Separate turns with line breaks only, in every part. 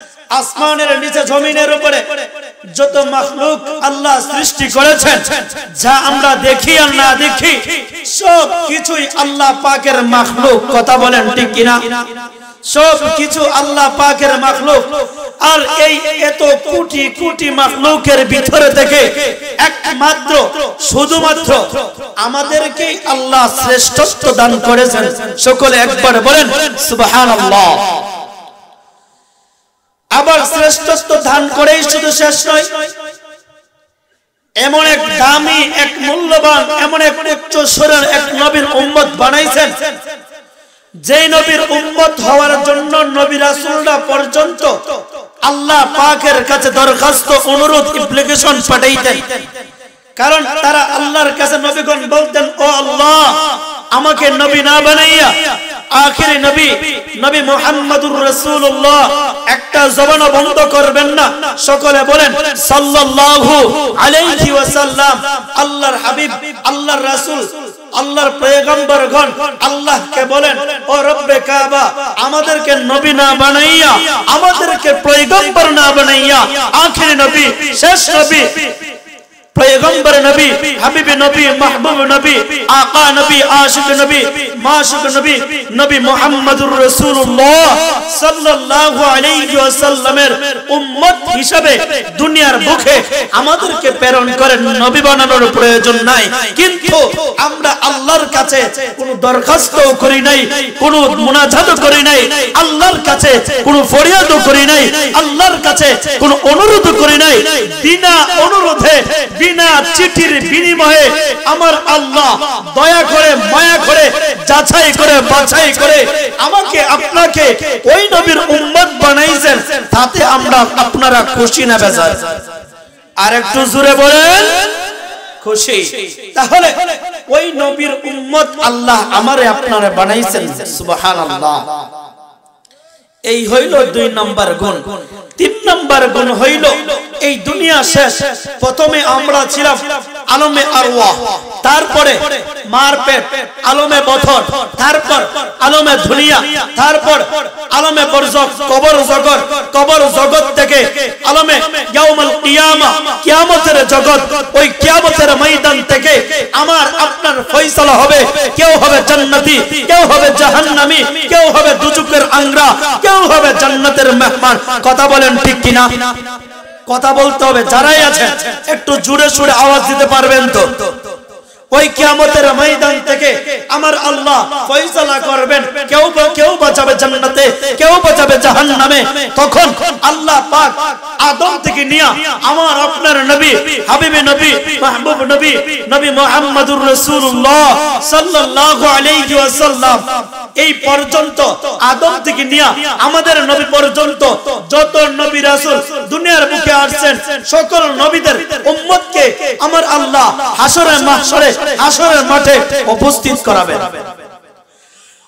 আসমানের নিচে জমিনের উপরে যত মাখলুক আল্লাহ সৃষ্টি করেছেন, যা আমরা দেখি আর না দেখি সব কিছুই আল্লাহ পাকের মাখলুক। কথা বলেন ঠিক কিনা? সব কিছু আল্লাহ পাকের মাখলুক। আর এই এত কোটি কোটি মাখলুকের ভিতরে থেকে একমাত্র শুধুমাত্র আমাদেরকেই আল্লাহ শ্রেষ্ঠত্ব দান করেছেন। সকলে একবার বলেন সুবহানাল্লাহ। আবার শ্রেষ্ঠত্ব দান করেই শুধু শেষ নয়, এমন এক দামি, এক মূল্যবান, এমন এক উচ্চ সুরের এক নবীর উম্মত বানাইছেন, যে নবীর উম্মত হওয়ার জন্য নবী রাসূলরা পর্যন্ত আল্লাহ পাকের কাছে দরখাস্ত, অনুরোধ, অ্যাপ্লিকেশন পাঠাইতেন। কারণ তারা আল্লাহর কাছে নবীগণ বলতেন, ও আল্লাহ, আমাকে নবী না বানাইয়া আখিরি নবী নবী মুহাম্মদুর রাসূলুল্লাহ একটা জবান বন্ধ করবেন না। সকলে বলেন সাল্লাল্লাহু আলাইহি ওয়াসাল্লাম। আল্লাহর হাবিব, আল্লাহর রাসূল, আল্লাহর পয়গম্বরগণ আল্লাহকে বলেন, ও রব্বে কাবা, আমাদেরকে নবী না বানাইয়া, আমাদেরকে পয়গম্বর না বানাইয়া আখিরি নবী, শেষ নবী, पैगंबर नबी, हबीब नबी, महबूब नबी, आका नबी, आशिक नबी, माशिक नबी, नबी मुहम्मदुर रसूलुल्लाह सल्लल्लाहु अलैहि ওয়াসাল্লামের উম্মত হিসেবে দুনিয়ার বুকে আমাদেরকে প্রেরণ করেন। নবী বানানোর প্রয়োজন নাই, কিন্তু আমরা আল্লাহর কাছে কোনো দরখাস্ত করি নাই, কোনো মুনাজাত করি নাই, আল্লাহর কাছে কোনো ফরিয়াদ করি নাই, আল্লাহর কাছে কোনো অনুরোধ করি নাই। বিনা অনুরোধে, বিনা চিঠির বিনিময়ে আমার আল্লাহ দয়া করে, মায়া করে, যাচাই করে, বাছাই করে আমাকে আপনাকে ওই নবীর উম্মত বানাইছেন। তাতে আমরা আপনারা খুশি না বেজার? আর একটু জোরে বলেন খুশি। তাহলে ওই নবীর উম্মত আল্লাহ আমারে আপনারা বানাইছেন। সুবহানাল্লাহ। এই হইল 2 নম্বর গুণ। 3 নম্বর গুণ হইল এই দুনিয়া শেষ। প্রথমে আমরা ছিলাম আলমে আরওয়াহ, তারপরে মার পেট, আলমে বথর, তারপর আলমে দুনিয়া, তারপর আলমে বরজখ, কবর জগৎ, কবর জগৎ থেকে আলমে ইয়াউমুল কিয়ামা, কিয়ামতের জগৎ। ওই কিয়ামতের ময়দান থেকে আমার আপনার ফয়সালা হবে। কেউ হবে জান্নাতি, কেউ হবে জাহান্নামী, কেউ হবে দুজকের আংরা, কেউ হবে জান্নাতের মেহমান। কথা বলেন ঠিক কিনা? কথা বলতে হবে। যারাই আছেন একটু জোরে সুরে আওয়াজ দিতে পারবেন তো? ওই কিয়ামতের ময়দান থেকে আমার আল্লাহ ফয়সালা করবেন। কেউ বাঁচাবে জান্নাতে, কেউ বাঁচাবে জাহান্নামে। তখন আল্লাহ পাক আদম থেকে নিয়া আমার আপনার নবী, হাবিবে নবী, মাহবুব নবী, নবী মুহাম্মদুর রাসূলুল্লাহ সাল্লাল্লাহু আলাইহি ওয়াসাল্লাম এই পর্যন্ত, আদম থেকে নিয়া আমাদের নবী পর্যন্ত যত নবী রাসূল দুনিয়ার বুকে আসছেন, সকল নবীদের উম্মতকে আমার আল্লাহ হাসরে মাহশরে, হাসরের মাঠে উপস্থিত করাবেন।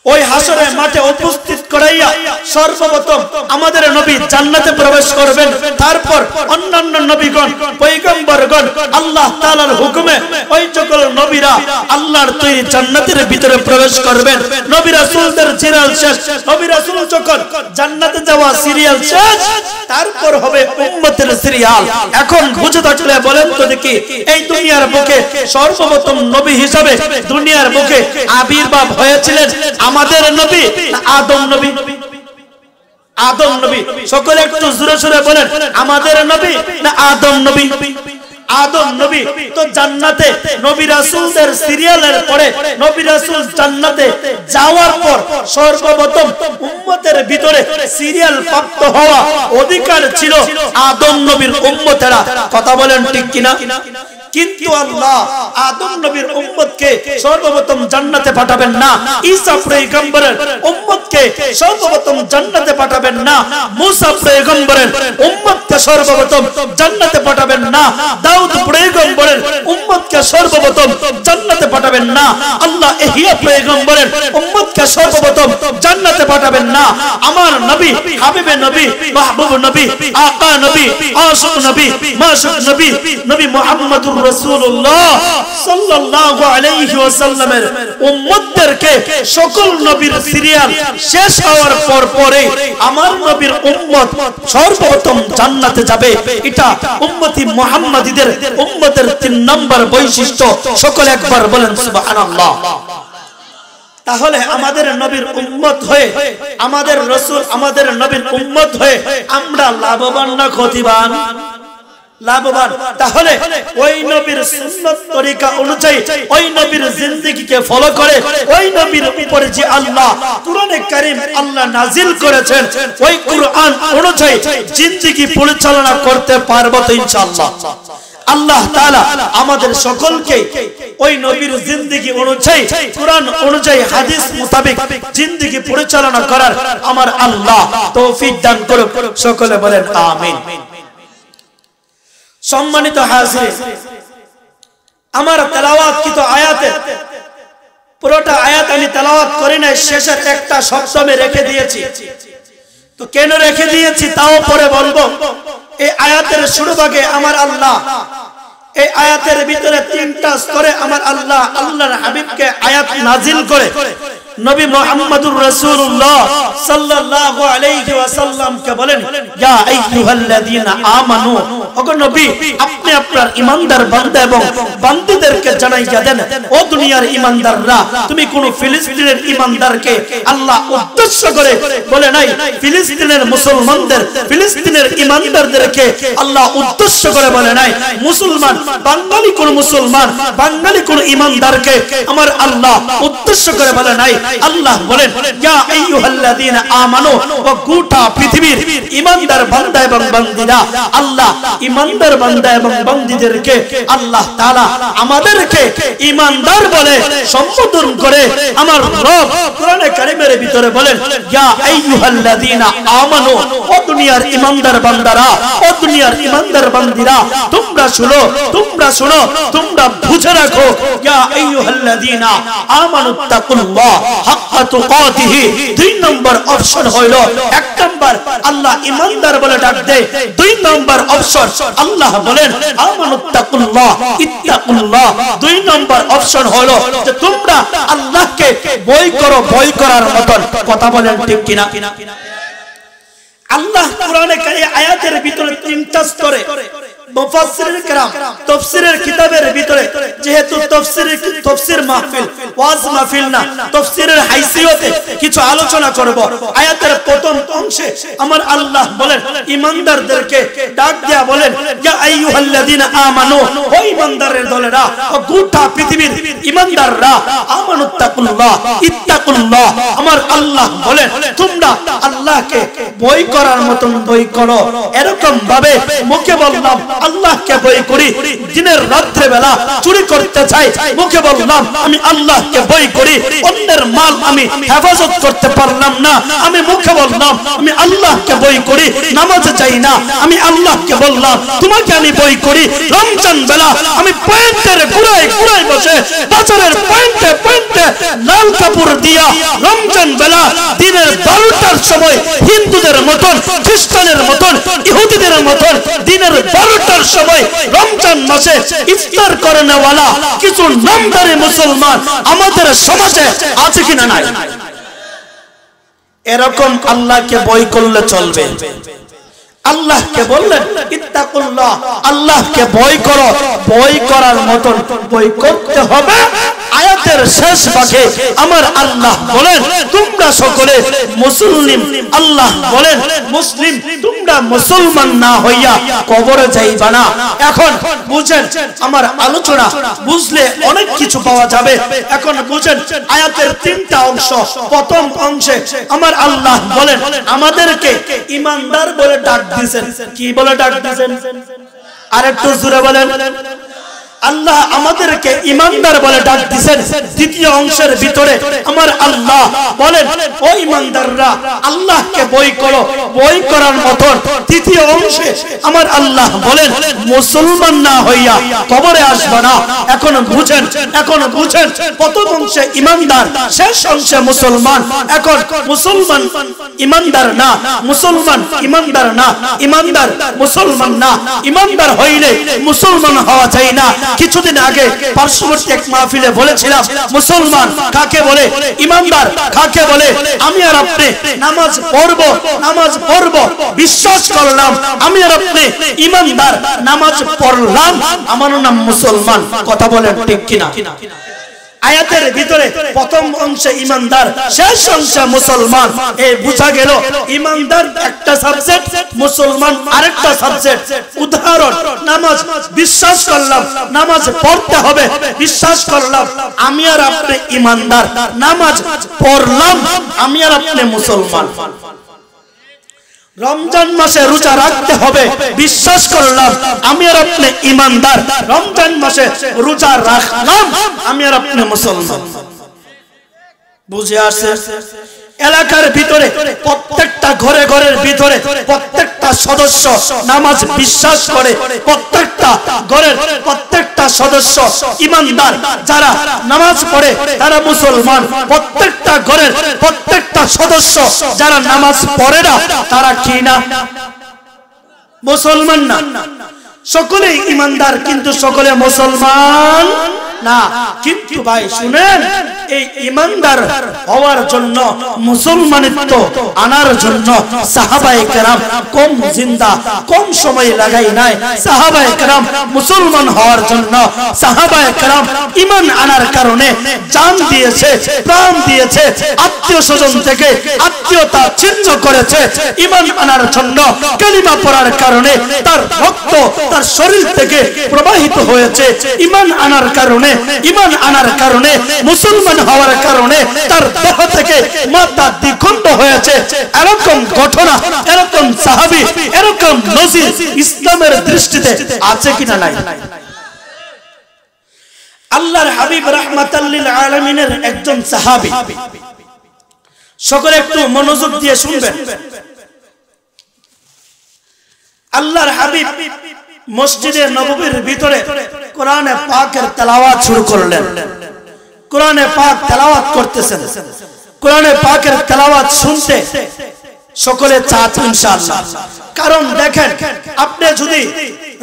ওই হাসরের মাঠে উপস্থিত করাইয়া সর্বপ্রথম আমাদের নবী জান্নাতে প্রবেশ করবেন। তারপর অন্যান্য নবীগণ, পয়গম্বরগণ আল্লাহ তাআলার হুকুমে ওই সকল নবীরা আল্লাহর তৈরি জান্নাতের ভিতরে প্রবেশ করবেন। নবী রাসূলদের সিরিয়াল শেষ। নবী রাসূল যখন জান্নাতে যাওয়া সিরিয়াল শেষ, তারপর হবে উম্মতের সিরিয়াল। এখন বুঝে থাকলে বলেন তো দেখি, এই দুনিয়ার বুকে সর্বপ্রথম নবী হিসাবে দুনিয়ার বুকে আবির্ভাব হয়েছিলেন আমাদের নবী আদম নবী? আদম নবী। সকলে একটু জোরে সুরে বলেন, আমাদের নবী না আদম নবী? আদম নবী। তো জান্নাতে নবী রাসূলদের সিরিয়ালের পরে নবী রাসূল জান্নাতে যাওয়ার পর সর্বপ্রথম উম্মতের ভিতরে সিরিয়াল প্রাপ্ত হওয়া অধিকার ছিল আদম নবীর উম্মতেরা। কথা বলেন ঠিক কিনা? কিন্তু আল্লাহ আদম নবীর উম্মতকে সর্বপ্রথম জান্নাতে পাঠাবেন না। ঈসা পয়গম্বরের উম্মতকে সর্বপ্রথম জান্নাতে পাঠাবেন না। মুসা পয়গম্বরের উম্মতকে উম্মতকে সর্বপ্রথম জান্নাতে পাঠাবেন না। দাউদ পয়গম্বরের উম্মতকে সর্বপ্রথম জান্নাতে পাঠাবেন না। আল্লাহ ইহইয়া পয়গম্বরের উম্মতকে সর্বপ্রথম জান্নাতে পাঠাবেন না। আমার নবী, হাবিবে নবী, মাহবুব নবী, আকা নবী, আশিক নবী, মাশুক নবী, নবী মুহাম্মদুর রাসূলুল্লাহ সাল্লাল্লাহু আলাইহি ওয়াসাল্লামের উম্মতদেরকে সকল নবীর সিরিয়াল শেষ হওয়ার পরে আমার নবীর উম্মত সর্বপ্রথম জান্নাতে যাবে। এটা উম্মতি মুহাম্মাদীদের উম্মতের 3 নম্বর বৈশিষ্ট্য। সকলে একবার বলেন সুবহানাল্লাহ। তাহলে আমাদের নবীর উম্মত হয়ে, আমাদের রাসূল আমাদের নবীর উম্মত হয়ে আমরা লাভবান না ক্ষতিবান? লাভবান। তাহলে ওই নবীর সুন্নাত তরিকা অনুযায়ী ওই নবীর জিন্দেগিকে ফলো করে ওই নবীর উপরে যে আল্লাহ কুরআনে কারীম আল্লাহ নাজিল করেছেন ওই কুরআন অনুযায়ী জিন্দেগি পরিচালনা করতে পারবো তো ইনশাআল্লাহ। আল্লাহ তাআলা আমাদের সকলকে ওই নবীর জিন্দেগি অনুযায়ী কুরআন অনুযায়ী হাদিস মোতাবেক জিন্দেগি পরিচালনা করার আমার আল্লাহ তৌফিক দান করুক। সকলে বলেন আমিন। সম্মানিত হাজির, আমার তেলাওয়াতকৃত আয়াতের পুরোটা আয়াত আমি তেলাওয়াত করি নাই, শেষের একটা শব্দ আমি রেখে দিয়েছি। তো কেন রেখে দিয়েছি তাও পরে বলবো। এই আয়াতের শুরুভাগে আমার আল্লাহ এই আয়াতের ভিতরে 3টা স্তরে আমার আল্লাহ আল্লাহর হাবিবকে আয়াত নাজিল করে নবী মুহাম্মদুর রাসূলুল্লাহ সাল্লাল্লাহু আলাইহি ওয়াসাল্লামকে বলেন, ইয়া আইয়ুহাল্লাযীনা আমানু, ওগো নবী আপনি আপনার ঈমানদার বান্দা এবং বান্দীদেরকে জানাইয়া দেন, ও দুনিয়ার ঈমানদাররা, তুমি কোন ফিলিস্তিনের ঈমানদারকে আল্লাহ উদ্দেশ্য করে বলে নাই, ফিলিস্তিনের মুসলমানদের, ফিলিস্তিনের ঈমানদারদেরকে আল্লাহ উদ্দেশ্য করে বলে নাই। মুসলমান বাঙালি কোন মুসলমান, বাঙালি কোন ঈমানদারকে আমার আল্লাহ উদ্দেশ্য করে বলে নাই। আল্লাহ বলেন, ইয়া আইয়ুহাল্লাযীনা আমানু, ও গোটা পৃথিবীর ঈমানদার বান্দা এবং বান্দীরা, আল্লাহ ঈমানদার বান্দা এবং বান্দীদেরকে আল্লাহ তাআলা আমাদেরকে ঈমানদার বলে সম্বোধন করে আমার রব কোরআনে কারীমের ভিতরে বলেন, ইয়া আইয়ুহাল্লাযীনা আমানু, ও দুনিয়ার ঈমানদার বান্দারা, ও দুনিয়ার ঈমানদার বান্দীরা, তোমরা শুনো, তোমরা শুনো, তোমরা বুঝে রাখো, ইয়া আইয়ুহাল্লাযীনা আমানুত্তাকুল্লাহ হাক্কা তুকাতিহি। 2 নম্বর অপশন হইল, 1 নম্বর আল্লাহ ঈমানদার বলে ডাক দেয়, 2 নম্বর অপশন আল্লাহ বলেন আমানুত্তাকুল্লাহ ইত্তাকুল্লাহ। 2 নম্বর অপশন হলো যে তোমরা আল্লাহকে ভয় করো, ভয় করার মতন। কথা বলেন ঠিক কিনা? আল্লাহ কোরআনে কারীম আয়াতের ভিতরে 3টা স্তরে মুফাসসিরিন کرام তাফসীরের কিতাবের ভিতরে, যেহেতু তাফসীর মাহফিল ওয়াজ মাহফিল না, তাফসীরের হাইসিয়তে কিছু আলোচনা করব। আয়াতের প্রথম অংশে আমার আল্লাহ বলেন ঈমানদারদেরকে ডাক দেয়া বলেন, ইয়া আইয়ুহাল্লাযীনা আমানু, ও ঈমানদারের দলেরা, ও গোটা পৃথিবীর ঈমানদাররা, আমানুত্তাকুল্লাহ ইত্তাকুল্লাহ। আমার আল্লাহ বলেন তোমরা আল্লাহকে ভয় করার মতন ভয় করো। এরকম ভাবে মুখে বললাম আল্লাহকে ভয় করি, দিনের রাত্রে বেলা চুরি করতে চাই, মুখে বললাম আমি আল্লাহকে ভয় করি, অন্যের মাল আমি হেফাজত করতে পারলাম না, আমি মুখে বললাম আমি আল্লাহকে ভয় করি, নামাজে যাই না, আমি আল্লাহকে বললাম তোমাকে আমি ভয় করি। রমজান বেলা আমি পয়েন্টের গুড়ায় গুড়ায় বসে বাজারের পয়েন্টে পয়েন্টে লাল কাপড় দিয়া রমজান বেলা দিনের 12টার সময় হিন্দুদের মতন, খ্রিস্টানের মতন, ইহুদিদের মতন দিনের 12টার সময় রমজান মাসে ইফতার করেনেওয়ালা কিছু নামদারি মুসলমান আমাদের সমাজে আছে কিনা? নাই। এরকম আল্লাহকে ভয় করলে চলবে। আল্লাহকে বললেন ইত্তাকুল্লাহ, আল্লাহকে ভয় করো, ভয় করার মতন ভয় করতে হবে। আয়াতের শেষ ভাগে আমার আল্লাহ বলেন তোমরা সকলে মুসলিম, আল্লাহ বলেন মুসলিম, তোমরা মুসলমান না হইয়া কবরে যাইবা না। এখন বুঝেন আমার আলোচনা, বুঝলে অনেক কিছু পাওয়া যাবে। এখন বুঝেন আয়াতের 3টা অংশ। প্রথম অংশে আমার আল্লাহ বলেন আমাদেরকে ঈমানদার বলে ডাক দিয়েছেন। কি বলে ডাক দিয়েছেন? আরেকটু জোরে বলেন। আল্লাহ আমাদেরকে ঈমানদার বলে ডাক দিয়েছেন। দ্বিতীয় অংশের ভিতরে আমার আল্লাহ বলেন ও ঈমানদাররা আল্লাহকে ভয় করো, ভয় করার মতন দ্বিতীয় অংশে আমার আল্লাহ বলেন মুসলমান না হইয়া কবরে আসবে না। এখন বুঝেন প্রথম অংশে ইমানদার, শেষ অংশে মুসলমান। এখন মুসলমান ইমানদার না, মুসলমান ইমানদার না, ইমানদার মুসলমান না। ইমানদার হইলে মুসলমান হওয়া যায় না। কিছুদিন আগে পার্শ্ববর্তী এক মাহফিলে বলেছিলাম মুসলমান কাকে বলে, ইমানদার কাকে বলে। আমি আর আপনি নামাজ পড়ব বিশ্বাস করলাম, আমি আর আপনি ইমানদার, নামাজ পড়লাম, আমার নাম মুসলমান। কথা বলেন ঠিক কিনা? আয়াতের ভিতরে প্রথম অংশে ইমানদার, শেষ অংশে মুসলমান। এই বোঝা গেল ইমানদার একটা সাবজেক্ট, মুসলমান আরেকটা সাবজেক্ট। উদাহরণ, নামাজ বিশ্বাস করলাম, নামাজ পড়তে হবে বিশ্বাস করলাম, আমি আর আপনি ইমানদার। নামাজ পড়লাম, আমি আর আপনি মুসলমান। রমজান মাসে রোজা রাখতে হবে বিশ্বাস করলাম, আমি আর আপনি ইমানদার। রমজান মাসে রোজা রাখলাম, আমি আর আপনি মুসলমান। বুঝে আসছে? এলাকার ভিতরে প্রত্যেকটা ঘরের ভিতরে প্রত্যেকটা সদস্য নামাজ বিশ্বাস করে, প্রত্যেকটা ঘরের প্রত্যেকটা সদস্য ইমানদার। যারা নামাজ পড়ে তারা মুসলমান। প্রত্যেকটা ঘরের প্রত্যেকটা সদস্য যারা নামাজ পড়ে না তারা কি না? মুসলমান না। সকলেই ইমানদার কিন্তু সকলে মুসলমান না। কিন্তু ভাই শুনেন, এই ইমানদার হওয়ার জন্য, মুসলমানিত্ব আনার জন্য সাহাবায়ে কেরাম কম সময় লাগাই নাই। সাহাবায়ে কেরাম মুসলমান হওয়ার জন্য, সাহাবায়ে কেরাম ঈমান আনার কারণে জান দিয়েছে, প্রাণ দিয়েছে, আত্মীয় স্বজন থেকে আত্মীয়তা ছিন্ন করেছে। ঈমান আনার জন্য, কালিমা পড়ার কারণে তার রক্ত তার শরীর থেকে প্রবাহিত হয়েছে। ঈমান আনার কারণে মুসলমান হওয়ার কারণে তার দেহ থেকে মাথা দ্বিখণ্ড হয়েছে। এরকম ঘটনা, এরকম সাহাবী, এরকম নজির ইসলামের দৃষ্টিতে আছে কিনা? নাই। আল্লাহর হাবিব রাহমাতাল লিল আলামিনের একজন সাহাবী, সকলে একটু মনোযোগ দিয়ে শুনবেন। আল্লাহর হাবিব মসজিদে নববীর ভিতরে কোরআনে পাকের তেলাওয়াত শুরু করলেন। কোরআনে পাক তেলাওয়াত করতেছেন। কোরআনে পাকের তেলাওয়াত শুনতে সকলে চান ইনশাআল্লাহ। কারণ দেখেন, আপনি যদি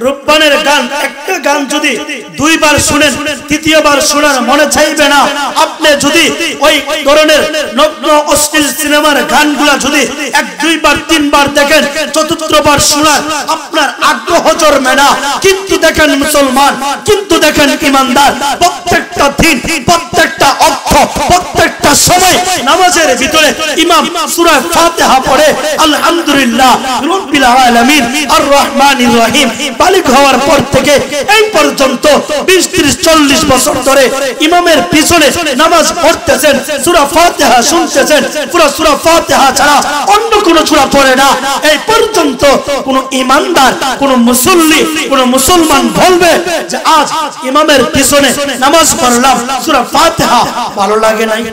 রূপবানের গান, একটা গান যদি দুইবার শুনেন, তৃতীয়বার শোনার মনে চাইবে না। আপনি যদি ওই ধরনের নগ্ন অশ্লীল সিনেমার গানগুলা যদি এক দুইবার তিনবার দেখেন, চতুর্থবার শোনার আপনার আগ্রহ জন্মে না। কিন্তু দেখেন মুসলমান, কিন্তু দেখেন ইমানদার, প্রত্যেকটা দিন, প্রত্যেকটা অক্ষ, প্রত্যেকটা সময় নামাজের ভিতরে ইমাম সূরা ফাতিহা পড়ে আলহামদুলিল্লাহ রাব্বিল আলামিন আর রহমানির রহিম বালিগ হওয়ার পর থেকে এই পর্যন্ত 20, 30, 40 বছর ধরে ইমামের পিছনে নামাজ পড়তেছেন, সূরা ফাতিহা শুনতেছেন। পুরো সূরা ফাতিহা ছাড়া অন্য কোনো সূরা পড়ে না। এই পর্যন্ত কোন ইমানদার, কোন মুসল্লি, কোন মুসলমান বলবে যে আজ ইমামের পিছনে নামাজ পড়লাম, সূরা ফাতিহা ভালো লাগে নাই?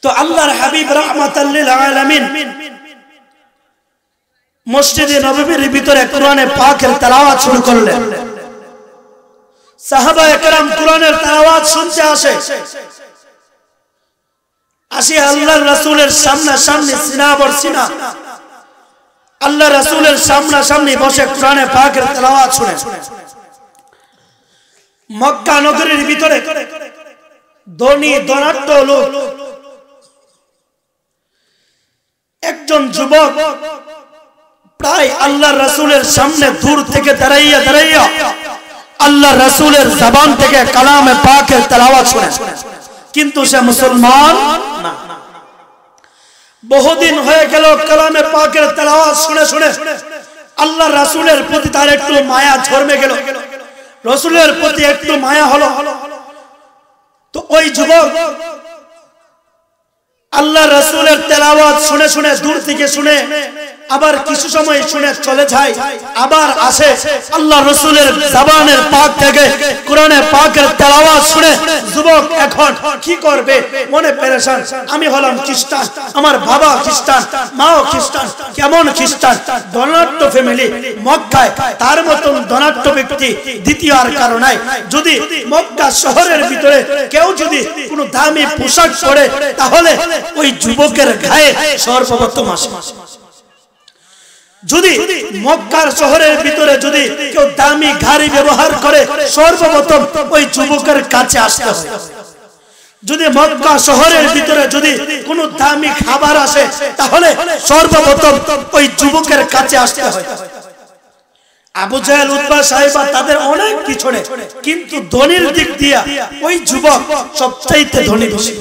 তো আল্লাহর হাবিব রাহমাতাল লিল আলামিন মসজিদে নববীর ভিতরে কোরআনে পাকের তেলাওয়াত শুরু করলেন। সাহাবায়ে কেরাম কোরআনের তেলাওয়াত শুনতে আসে আল্লাহর রাসূলের সামনাসামনি, সিনা বর সিনা আল্লাহর রাসূলের সামনাসামনি বসে কোরআনে পাকের তেলাওয়াত শুনে। মক্কা নগরীর ভিতরে ধনী ধনাঢ্য লোক একজন যুবক প্রায় আল্লাহর রাসূলের সামনে দূর থেকে দাঁড়াইয়া আল্লাহর রাসূলের জবান থেকে কালামে পাকের তেলাওয়াত শুনে, কিন্তু সে মুসলমান না। বহুদিন হয়ে গেল কালামে পাকের তেলাওয়াত শুনে শুনে আল্লাহর রাসূলের প্রতি তার একটু মায়া জন্মে গেল, রাসূলের প্রতি একটু মায়া হলো। তো ওই যুবক আল্লাহর রাসূলের তেলাওয়াত শুনে শুনে, দূর থেকে শুনে আবার কিছু সময় শুনে চলে যায়, আবার আসে। আল্লাহ রাসূলের জবানের পাক থেকে কোরআনে পাকের তেলাওয়াত শুনে যুবক এখন কি করবে মনে পেরেশান। আমি হলাম খ্রিস্টান, আমার বাবা খ্রিস্টান, মাও খ্রিস্টান। কেমন খ্রিস্টান? ধনাঢ্য ফ্যামিলি মক্কায়, তার মতন ধনাঢ্য ব্যক্তি দ্বিতীয় আর কারো নাই। যদি মক্কা শহরের ভিতরে কেউ যদি কোনো দামি পোশাক পরে তাহলে ওই যুবকের গায়ে সর্বপ্রথম আসে। যদি মক্কার শহরের ভিতরে যদি কেউ দামি গাড়ি ব্যবহার করে সর্বপ্রথম ওই যুবকের কাছে আসতে হয়। যদি মক্কা শহরের ভিতরে যদি কোনো দামি খাবার আসে তাহলে সর্বপ্রথম ওই যুবকের কাছে আসতে হয়। আবু জাহেল, উতবা, সাইবা তাদের অনেক পিছনে, কিন্তু ধনীর দিক দিয়া ওই যুবক সবচাইতে ধনী বেশি।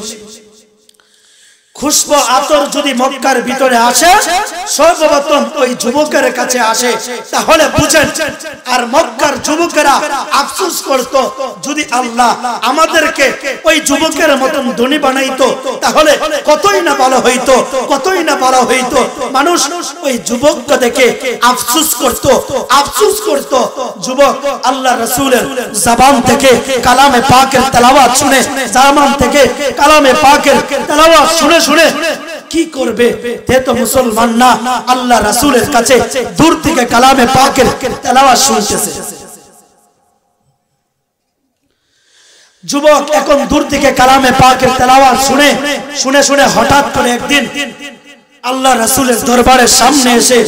খুশবু আতর যদি মক্কার ভিতরে আসে সর্বপ্রথম ওই যুবকের কাছে আসে, তাহলে বুঝেন। আর মক্কার যুবকেরা আফসোস করত, যদি আল্লাহ আমাদেরকে ওই যুবকের মতন ধনী বানাইতো তাহলে কতই না ভালো হইতো, কতই না ভালো হইতো। মানুষ ওই যুবককে দেখে আফসোস করত, আফসোস করত। যুবক আল্লাহ রাসূলের জবান থেকে কালামে পাকের তেলাওয়াত শুনে, জবান থেকে কালামে পাকের তেলাওয়াত শুনে শুনে কি করবে? তে তো মুসলমান না, আল্লাহ রাসূলের কাছে দূর থেকে কালামে পাকের তেলাওয়াত শুনতেছে। যুবক এখন দূর থেকে কালামে পাকের তেলাওয়াত শুনে শুনে শুনে হঠাৎ করে একদিন আল্লাহ রাসূলের দরবারের সামনে এসে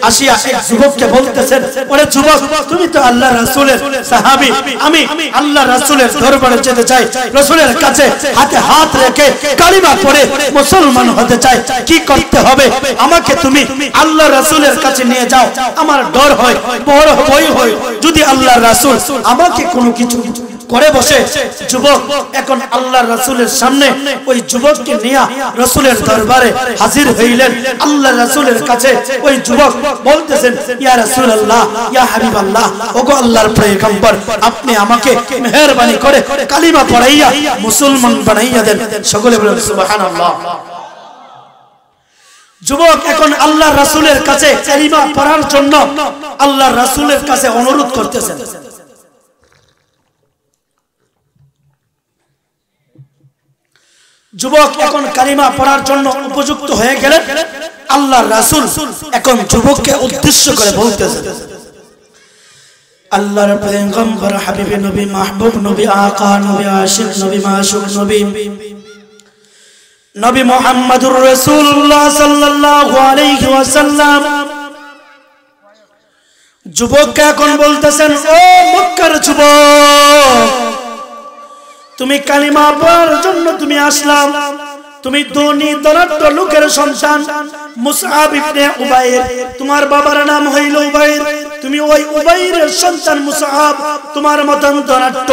আসিয়া এক যুবককে বলতেছেন, ওরে যুবক, তুমি তো আল্লাহ রাসূলের সাহাবী, আমি আল্লাহ রাসূলের দরবারে যেতে চাই, রাসূলের কাছে হাতে হাত রেখে কালিমা পড়ে মুসলমান হতে চাই। কি করতে হবে? আমাকে তুমি আল্লাহ রাসূলের কাছে নিয়ে যাও। আমার ডর হয়, বড় ভয় হয়, যদি আল্লাহ রাসূল আমাকে কোনো কিছু করে বসে। যুবক এখন আল্লাহ রাসূলের সামনে ওই যুবককে নিয়ে রাসূলের দরবারে হাজির হইলেন। আল্লাহ রাসূলের কাছে ওই যুবক বলতেছেন, ইয়া রাসূলুল্লাহ, ইয়া হাবিবাল্লাহ, ওগো আল্লাহর পয়গম্বর, আপনি আমাকে মেহেরবানি করে কালিমা পড়াইয়া মুসলমান বানাইয়া দেন। সকলে বলেন সুবহানাল্লাহ। যুবক এখন আল্লাহ রাসূলের কাছে কালিমা পড়ার জন্য আল্লাহ রাসূলের কাছে অনুরোধ করতেছেন। যুবক এখন কালিমা পড়ার জন্য উপযুক্ত হয়ে গেলেন। আল্লাহ রাসূল এখন যুবককে উদ্দেশ্য করে বলতেছেন, আল্লাহর পয়গম্বর, হাবিবে নবী, মাহবুব নবী, আকা নবী, আশিক নবী, মাশুক নবী, নবী মুহাম্মদুর রাসূলুল্লাহ সাল্লাল্লাহু আলাইহি ওয়াসাল্লাম। যুবককে এখন বলতেছেন, ও মক্কার যুবক, তুমি কালিমা পড়ার জন্য তুমি আসলাম। তুমি ধনী ধনাঢ্য লোকের সন্তান, মুসআব ইবনে উবাইর, তোমার বাবার নাম হইল উবাইর। তুমি ওই উবাইরের সন্তান মুসআব, তোমার মতন ধনাঢ্য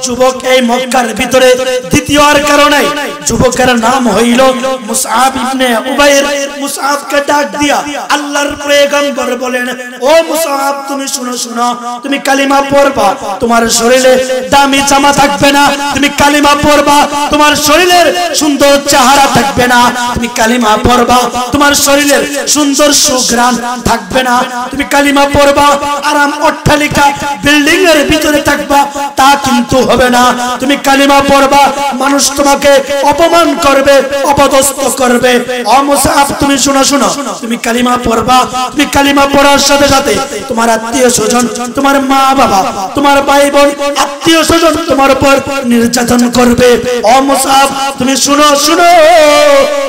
যুবক এই মক্কার ভিতরে দ্বিতীয় আর কারণে যুবকের নাম হইল মুসআব ইবনে উবাইর। মুসআবকে ডাক দিয়া আল্লাহর পয়গম্বর বলেন, ও মুসআব, তুমি শুনো শুনো, তুমি কালিমা পড়বা, তোমার শরীরে দামি জামা থাকবে না। তুমি কালিমা পড়বা, তোমার শরীরের সুন্দর চেহারা থাকবে না। তুমি কালিমা পড়বা, তোমার শরীরের সুন্দর সুঘ্রাণ থাকবে না। তুমি কালিমা পড়বা, আরাম অট্টালিকা বিল্ডিং এর ভিতরে থাকবা, তা কিন্তু হবে না। তুমি কালিমা পড়বা, মানুষ তোমাকে অপমান করবে, অপদস্থ করবে। ও মুসআব, তুমি শুনো শুনো, তুমি কালিমা পড়বা, তুমি কালিমা পড়ার সাথে সাথে তোমার আত্মীয় স্বজন, তোমার মা বাবা, তোমার ভাই বোন, আত্মীয় স্বজন তোমার উপর নির্যাতন করবে। ও মুসআব, তুমি শুনো শুনো,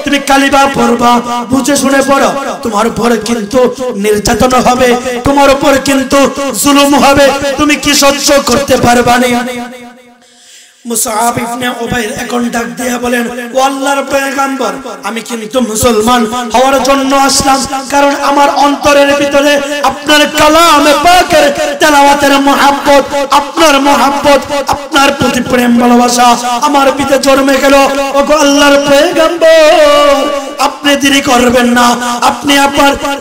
তুমি কালিমা পড়বা, বুঝে শুনে পড়ো। তোমার উপর কিন্তু নির্যাতন হবে, তোমার উপর কিন্তু জুলুম হবে, তুমি কি সহ্য করতে পারবা না? মুসআব ইবনে উবাইর এখন ডাক দিয়া বলেন, ও আল্লাহর পয়গম্বর, আমি কিন্তু মুসলমান হওয়ার জন্য আসলাম, কারণ আমার অন্তরের ভিতরে আপনার কালামে পাকের তেলাওয়াতের মুহাব্বত, আপনার মুহাব্বত, আপনার প্রতি প্রেম ভালোবাসা আমার ভিতরে জন্মে গেল। ওগো আল্লাহর পয়গম্বর, আপনি আপনি দেরি করবেন না, আপনি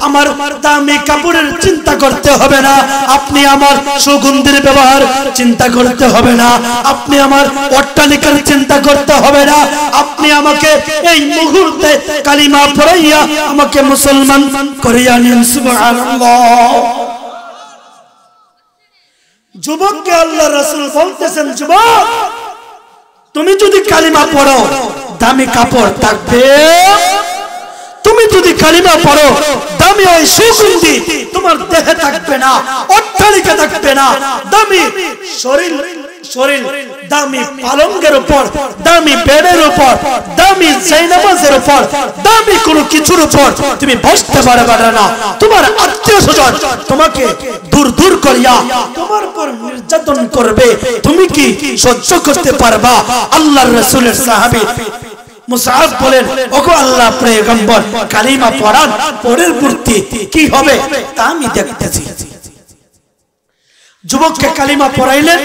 আমার দামি কাপড়ের চিন্তা করতে হবে না, আপনি আমার সুগন্ধির ব্যবহার চিন্তা করতে হবে না, আপনি আমার অট্টালিকার চিন্তা করতে হবে না, আপনি আমাকে এই মুহূর্তে কালিমা পড়াইয়া আমাকে মুসলমান করিয়া নিন। সুবহানাল্লাহ। যুবককে আল্লাহ রাসূল বলতেছেন, যুবক তুমি যদি কালিমা পড়ো দামি কাপড় থাকবে, তুমি যদি কালিমা পড়ো দামি ওই সুগন্ধি তোমার দেহে থাকবে না, অট্টালিকা থাকবে না, দামি শরীর দামি পালঙ্গের উপর, দামি বেডের উপর, দামি জায়নামাজের উপর, দামি কোনো কিছুর উপর তুমি বসতে পারবে না। তোমার আত্মীয় স্বজন তোমাকে দূর দূর করিয়া তোমার উপর নির্যাতন করবে, তুমি কি সহ্য করতে পারবা? আল্লাহর রাসূলের সাহাবী মুসআব বলেন, ওগো আল্লাহ পয়গম্বর কালিমা পড়ান, পরের পূর্তি কি হবে তা আমি দেখতেছি। যুবককে কালিমা পড়াইলেন।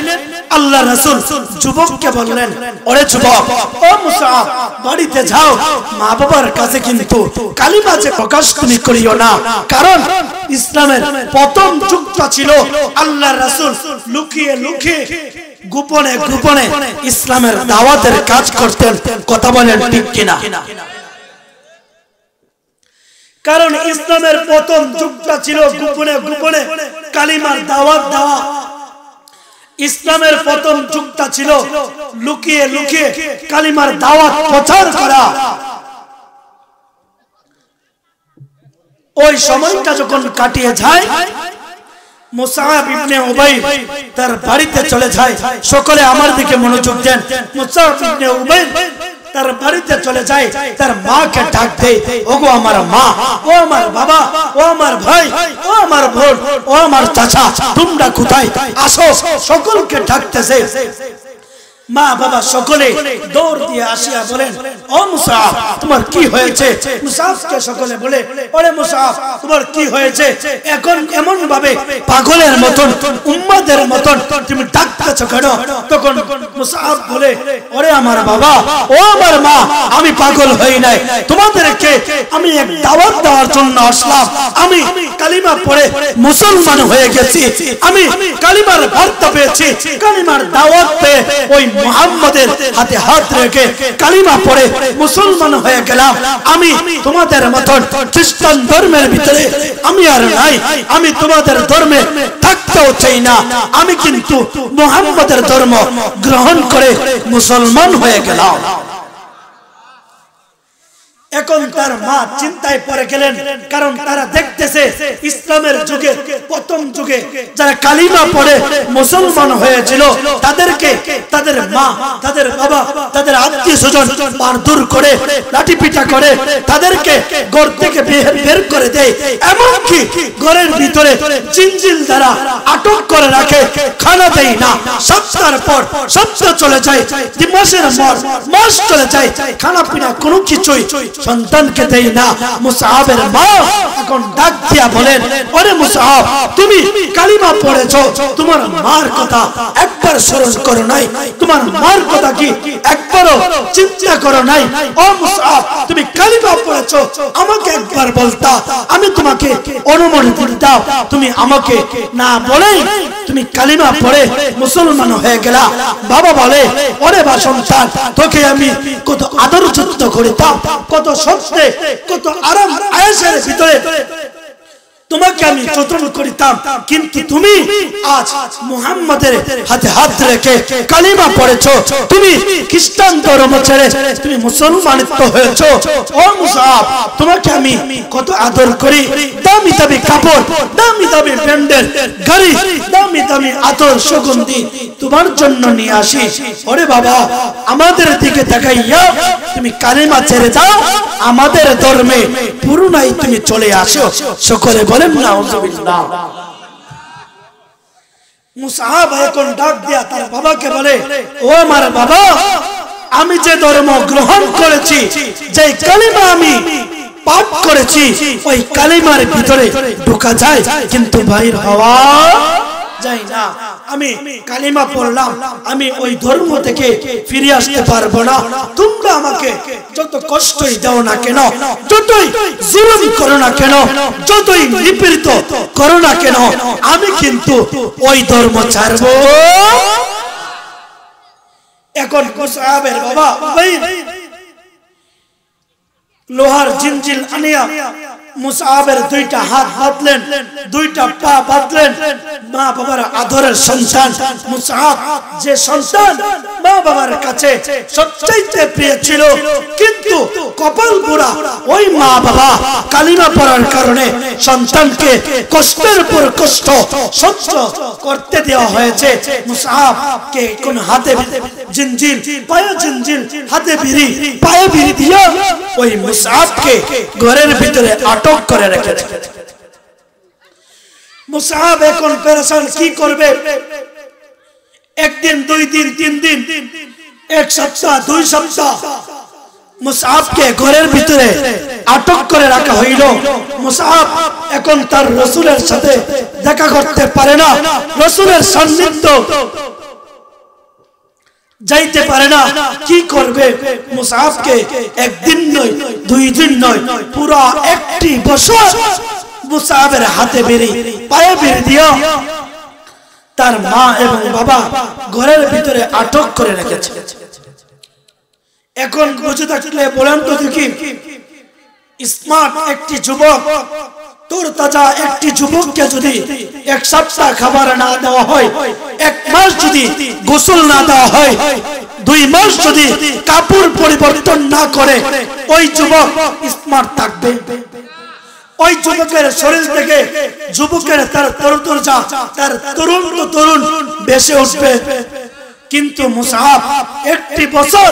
আল্লাহ রাসূল যুবককে বললেন, ওরে যুবক, ও মুসআব বাড়িতে যাও, মা বাবার কাছে কিন্তু কালিমা যে প্রকাশ তুমি করিও না, কারণ ইসলামের প্রথম যুগটা ছিল আল্লাহ রাসূল লুকিয়ে লুকিয়ে গোপনে গোপনে ইসলামের দাওয়াতের কাজ করতেন। কথা বলেন ঠিক কিনা? কারণ ইসলামের প্রথম যুগটা ছিল গোপনে গোপনে কালিমার দাওয়াত দেওয়া। ইসলামের প্রথম যুগটা ছিল লুকিয়ে লুকিয়ে কালিমার দাওয়াত প্রচার করা। ওই সময়টা যখন কাটিয়ে যায়, মুসআব ইবনে উবাই তার বাড়িতে চলে যায়। সকলে আমার দিকে মনোযোগ দেন। মুসআব ইবনে উবাই তার বাড়িতে চলে যায়, তার মাকে ডাক দেয়, ওগো আমার মা, ও আমার বাবা, ও আমার ভাই, ও আমার বোন, ও আমার চাচা, তোমরা কোথায়? আসো। সকলকে ডাকতেছে। মা বাবা সকলে দৌড় দিয়ে আসিয়া বলেন, ও মুসআব তোমার কি হয়েছে? মুসআবকে সকলে বলে, ওরে মুসআব তোমার কি হয়েছে? এখন এমন ভাবে পাগলের মতন উম্মাদের মতন তুমি ডাকতেছো কেন? তখন মুসআব বলে, ওরে আমার বাবা, ও আমার মা, আমি পাগল হই নাই, তোমাদেরকে আমি এক দাওয়াত দেওয়ার জন্য আসলাম। আমি কালিমা পড়ে মুসলমান হয়ে গেছি, আমি কালিমার বার্তা পেয়েছি, কালিমার দাওয়াত পেয়ে ওই মুহাম্মাদের হাতে হাত রেখে কালিমা পড়ে মুসলমান হয়ে গেলাম। আমি তোমাদের মতন খ্রিস্টান ধর্মের ভিতরে আমি আর নাই, আমি তোমাদের ধর্মে থাকতেও চাই না, আমি কিন্তু মুহাম্মাদের ধর্ম গ্রহণ করে মুসলমান হয়ে গেলাম। এখন তার মা চিন্তায় পড়ে গেলেন, কারণ তারা দেখতেছে ইসলামের যুগে প্রথম যুগে যারা কালিমা পড়ে মুসলমান হয়েছিল তাদেরকে তাদের মা, তাদের বাবা, তাদের আত্মীয় স্বজন মারধর করে, লাঠি পিটা করে, তাদেরকে ঘর থেকে বের করে দেয়, এমনকি ঘরের ভিতরে জিঞ্জিল দ্বারা আটক করে রাখে, খানা দেয় না। সপ্তাহের পর সপ্তাহ চলে যায়, মাসের পর মাস চলে যায়, খানা পিনা কোনো কিছুই সন্তানকে দেয় না। মুসআবের মা এখন ডাক দিয়া বলেন, ওরে মুসআব তুমি কালিমা পড়েছো, তোমার মার কথা একবার স্মরণ করো নাই? তোমার মার কথা কি একবারও চিন্তা করো নাই? ও মুসআব তুমি কালিমা পড়েছো, আমাকে একবার বলতা, আমি তোমাকে অনুমতি দিতাম। তুমি আমাকে না বলেই তুমি কালিমা পড়ে মুসলমান হয়ে গেলা। বাবা বলে, ওরে বা সন্তান, তোকে আমি কত আদর যত্ন করিতাম, কত সত্যে, কত আরাম আয়েশের ভিতরে তোমাকে আমি যত্ন করিতাম, কিন্তু তুমি আজ মুহাম্মাদের হাতে হাত রেখে কালিমা পড়েছো, তুমি খ্রিস্টান ধর্ম ছেড়ে তুমি মুসলমানিত্ব হয়েছো। ও মুসআব তোমাকে আমি কত আদর করি, দামি দামি কাপড়, দামি দামি ব্র্যান্ডের গাড়ি, দামি দামি আতর সুগন্ধি তোমার জন্য নিয়ে আসি। ওরে বাবা আমাদের দিকে তাকাইয়া তুমি কালিমা ছেড়ে দাও, আমাদের ধর্মে পুরোনাই তুমি চলে আসো। সকলে বলেন নাউযুবিল্লাহ। মুসআব এখন ডাক দিয়া তার বাবাকে বলে, ও আমার বাবা, আমি যে ধর্ম গ্রহণ করেছি, যে কালিমা আমি পাঠ করেছি, ওই কালিমার ভিতরে ঢোকা যায় কিন্তু বাইর হওয়া যাই না, আমি কালিমা পড়লাম, আমি ওই ধর্ম থেকে ফিরে আসতে পারবো না। তোমরা আমাকে যত কষ্টই দাও না কেন, যতই জুলুম করো না কেন, যতই নিপীড়িত করো না কেন, আমি কিন্তু ওই ধর্ম ছাড়বো। এখন মুসআবের বাবা উবাইদ লোহার জিনজিল আনিয়া মুসআবের দুইটা হাত বাঁধলেন, দুইটা পা বাঁধলেন। মা বাবার আদরের সন্তান মুসআব, যে সন্তান মা বাবার কাছে সবচাইতে প্রিয় ছিল, কিন্তু কপাল পোড়া ওই মা বাবা কালিমা পড়ার কারণে সন্তানকে কষ্টের পর কষ্ট সহ্য করতে দেওয়া হয়েছে। মুসআবকে কোন হাতে জিনজিল, পায়ে জিনজিল, হাতে বিড়ি, পায়ে বিড়ি দিয়া ওই মুসআবকে ঘরের ভিতরে আটক করে রেখেছে। মুসআব এখন পেরেশান, কি করবে? একদিন, দুই দিন, তিন দিন, এক সপ্তাহ, দুই সপ্তাহ মুসআবকে ঘরের ভিতরে আটক করে রাখা হইল। মুসআব এখন তার রাসূলের সাথে দেখা করতে পারে না, রাসূলের সান্নিধ্য যাইতে পারে না। কি করবে? মুসআবকে একদিন নয়, দুই দিন নয়, পুরো একটি বছর মুসআবের হাতে বেরি, পায়ে বেরি দিয়া তার মা এবং বাবা ঘরের ভিতরে আটক করে রেখেছে। এখন বুঝে থাকলে বলেন তো দেখি, স্মার্ট একটি যুবক, তোর তাজা একটি যুবককে যদি এক সপ্তাহ খাবার না দেওয়া হয়, এক মাস যদি গোসল না দেওয়া হয়, 2 মাস যদি কাপড় পরিবর্তন না করে, ওই যুবক স্মার্ট থাকবে? ওই যুবকের শরীর থেকে যুবকের তার তরুতর্জা, তার তরুণ বেশে উঠবে। কিন্তু মুসআব একটি বছর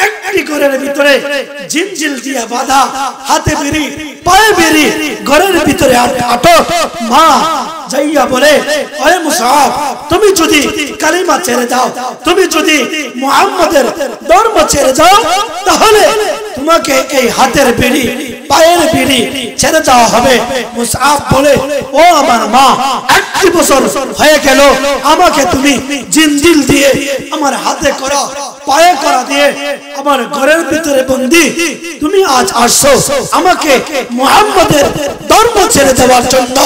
একটি ঘরের ভিতরে জিনজিল দিয়া বাঁধা, হাতে বেরি, পায়ে বেরি, ঘরের ভিতরে আটক। মা যাইয়া বলে, ওরে মুসআব, তুমি যদি কালিমা ছেড়ে দাও, তুমি যদি মুহাম্মদের ধর্ম ছেড়ে দাও, তাহলে তোমাকে এই হাতের বেরি, পায়ের বেরি ছেড়ে দেওয়া হবে। মুসআব বলে, ও আমার মা, একটি বছর হয়ে গেল, আমাকে তুমি জিনজিল দিয়ে, আমার হাতে করা, পায়ে করা দিয়ে আমার ঘরের ভিতরে বন্দী, তুমি আজ আসছো আমাকে মুহাম্মদের ধর্ম ছেড়ে দেওয়ার জন্য।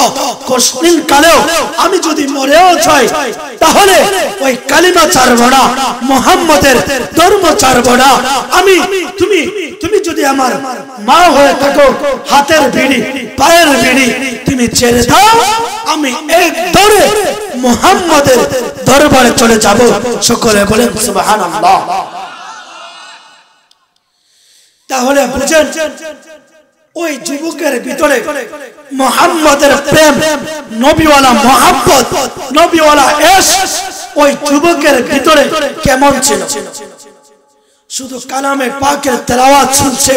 কষ্টিন কালেও আমি যদি মরেও যাই, তাহলে ওই কালিমা ছাড়বো না, মুহাম্মদের ধর্ম ছাড়বো না। আমি তুমি যদি আমার মা হয়ে থাকো, হাতের বিড়ি, পায়ের বিড়ি তুমি ছেড়ে দাও, আমি এক দৌড়ে মুহাম্মদের দরবারে চলে যাব। সকলে বলেন সুবহানাল্লাহ। তাহলে বুঝেন, ওই যুবকের ভিতরে মুহাম্মদের প্রেম, নবীওয়ালা মুহাব্বত, নবীওয়ালা ইশক ওই যুবকের ভিতরে কেমন ছিল? শুধু কালামে পাকের তেলাওয়াত শুনছে,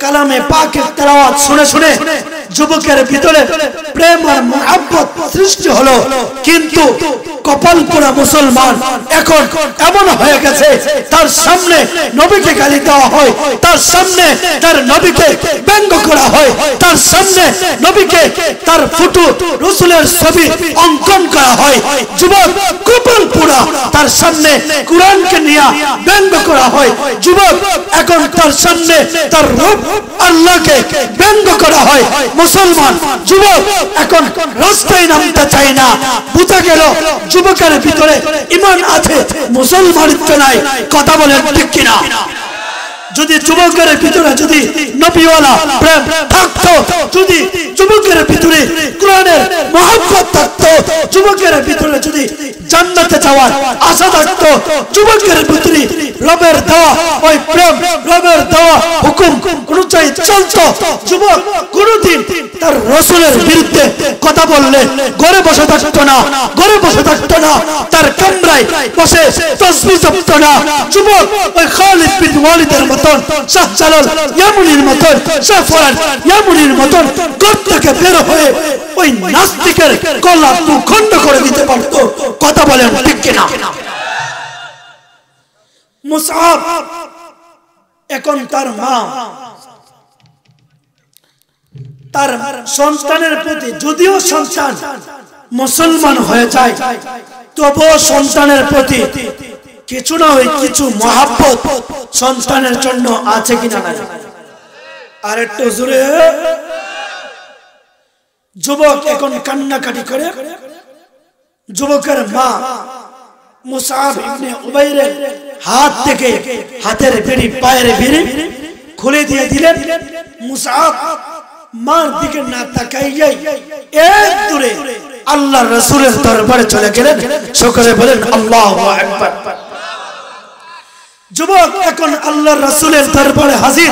কালামে পাকের তেলাওয়াত শুনে শুনে যুবকের ভিতরে প্রেম আর মুহাব্বত সৃষ্টি হলো। কিন্তু কপাল পোড়া মুসলমান এখন এমন হয়ে গেছে, তার সামনে নবীকে গালি দেওয়া হয়, তার সামনে তার নবীকে ব্যঙ্গ করা হয়, তার সামনে নবীকে, তার ফটো, রাসূলের ছবি অঙ্কন করা হয়। যুবক কপাল পোড়া, তার সামনে কুরআনকে নিয়ে ব্যঙ্গ করা হয়। যুবক এখন তার সামনে তার রব আল্লাহকে ব্যঙ্গ করা হয়। মুসলমান যুবক এখন রাস্তায় নামতে চায় না। বুঝা গেল যুবকের ভিতরে ঈমান আছে, মুসলমানিত্ব নাই। কথা বলেন ঠিক কিনা? যদি যুবকের ভিতরে যদি নবীওয়ালা প্রেম থাকতো, যদি যুবকের ভিতরে কোরআনের মহব্বত থাকতো, যুবকের ভিতরে যদি জান্নাতে যাওয়ার আশা থাকতো, যুবকের ভিতরে রবের দেওয়া ওই প্রেম, রবের দেওয়া হুকুম অনুযায়ী চলতো, যুবক কোনদিন তার রাসূলের বিরুদ্ধে কথা বললে ঘরে বসে থাকতো না, ঘরে বসে থাকতো না, তার কামরায় বসে তাসবিহ জপতো না। যুবক ওই খালিদ বিন ওয়ালিদের মতন, শাহ জালাল ইয়ামুনির মতন, শাহ ফরান ইয়ামুনির মতন ঘর থেকে বের হয়ে ওই নাস্তিকের গলা খণ্ড করে দিতে পারতো। কথা বলেন ঠিক কিনা? মুসআব এখন তার মা তার সন্তানের প্রতি, যদিও সন্তান মুসলমান হয়ে যায়, তবুও সন্তানের প্রতি কিছু না হয় কিছু মহাব্বত সন্তানের জন্য আছে কিনা নাই? আর একটু জোরে। যুবক এখন কান্নাকাটি করে। যুবকের মা মুসআব ইবনে উমাইরের হাত থেকে হাতের বিড়ি পায়ের বিড়ি খুলে দিয়ে দিলেন। মুসআব মার দিকে না তাকাইয়াই এক দূরে আল্লাহর রাসূলের দরবারে চলে গেলেন। সকলে বলেন আল্লাহু আকবার। যুবক এখন আল্লাহর রাসূলের দরবারে হাজির।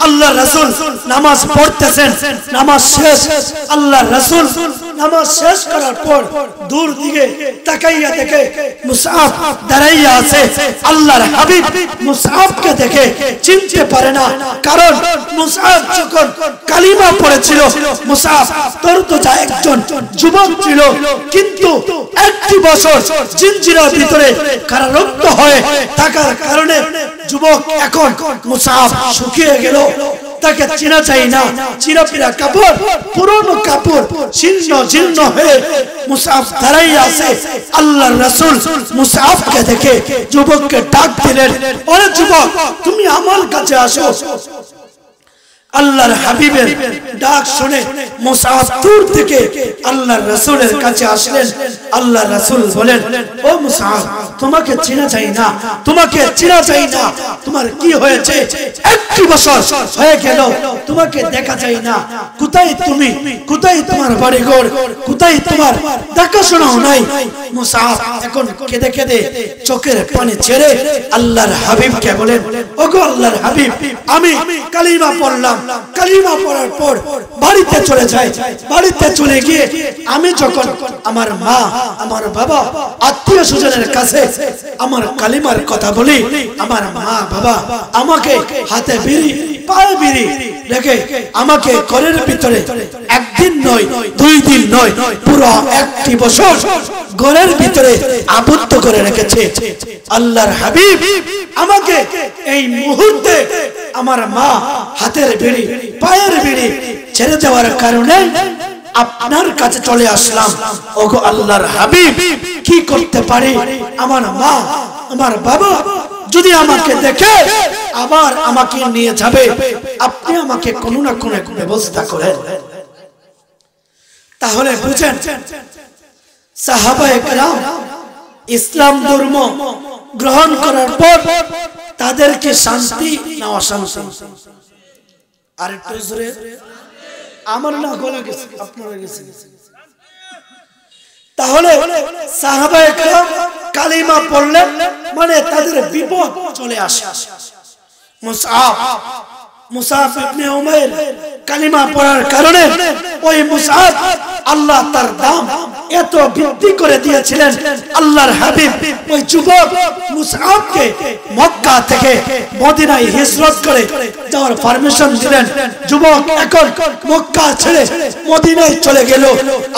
আল্লাহর রাসূল নামাজ পড়তেছেন, নামাজ শেষ। আল্লাহর রাসূল নামাজ শেষ করার পর দূর দিকে তাকাইয়া দেখে মুসআব দাঁড়াইয়া আছে। আল্লাহর হাবিব মুসআবকে দেখে চিনতে পারে না, কারণ মুসআব যখন কালিমা পড়েছিল, মুসআব তরতাজা একজন যুবক ছিল, কিন্তু একটি বছর জিনজিরার ভিতরে কারারুদ্ধ হয়ে থাকার কারণে যুবক এখন মুসআব শুকিয়ে গেল। তাকে চেনা যায় না, চিরাপিরা কাপড়, পুরনো কাপড় ছিন্ন ছিন্ন হয়ে মুসআব দাঁড়াইয়া আছে। আল্লাহর রাসূল মুসআবকে দেখে যুবককে ডাক দিলেন, ওরে যুবক, তুমি আমার কাছে আসো। আল্লাহর হাবিবের ডাক শুনে মুসআব দূর থেকে আল্লাহর রাসূলের কাছে আসলেন। আল্লাহর রাসূল বলেন, ও মুসআব, তোমাকে চেনা যায় না, তোমাকে চেনা যায় না, তোমার কি হয়েছে? একটি বছর হয়ে গেল, তোমাকে দেখা যায় না। কোথায় তুমি? কোথায় তোমার বাড়িঘর? কোথায় তোমার দেখাশোনাও নাই? মুসআব এখন কেঁদে কেঁদে চোখের পানি ছেড়ে আল্লাহর হাবিবকে বলেন, ওগো আল্লাহর হাবিব, আমি কালিমা পড়লাম, কালিমা পড়ার পর বাড়িতে চলে যাই। বাড়িতে চলে গিয়ে আমি যখন আমার মা, আমার বাবা, আত্মীয় স্বজনের কাছে আমার কালিমার কথা বলি, আমার মা বাবা আমাকে হাতে বিড়ি পায়ে বিড়ি রেখে আমাকে ঘরের ভিতরে একদিন নয়, 2 দিন নয়, পুরো একটি বছর ঘরের ভিতরে আবদ্ধ করে রেখেছে। আল্লাহর হাবিব আমাকে এই মুহূর্তে আমার মা হাতের বিড়ি পায়ের বিড়ি ছেড়ে দেওয়ার কারণে আপনার কাছে চলে আসলাম। ওগো আল্লাহর হাবিব, কি করতে পারি? আমার মা, আমার বাবা যদি আমাকে দেখে আবার আমাকে নিয়ে যাবে, আপনি আমাকে কোনো না কোনো ব্যবস্থা করেন। তাহলে বুঝেন, সাহাবায়ে কেরাম ইসলাম ধর্ম গ্রহণ করার পর তাদেরকে শান্তি না অশান্তি? আর একটু জোরে। আমার না গলা গেছে, আপনারা গেছে। তাহলে সাহাবায়ে কেরাম কালিমা পড়লেন মানে তাদের বিপদ চলে আসে। মুসআব ইবনে উমাইর কালিমা পড়ার কারণে ওই মুসআব আল্লাহ তার দাম এত বৃদ্ধি করে দিয়েছিলেন। আল্লাহর হাবিব ওই যুবক মুসআবকে মক্কা থেকে মদিনায় হিজরত করে যাওয়ার পারমিশন দিলেন। যুবক এখন মক্কা ছেড়ে মদিনায় চলে গেল।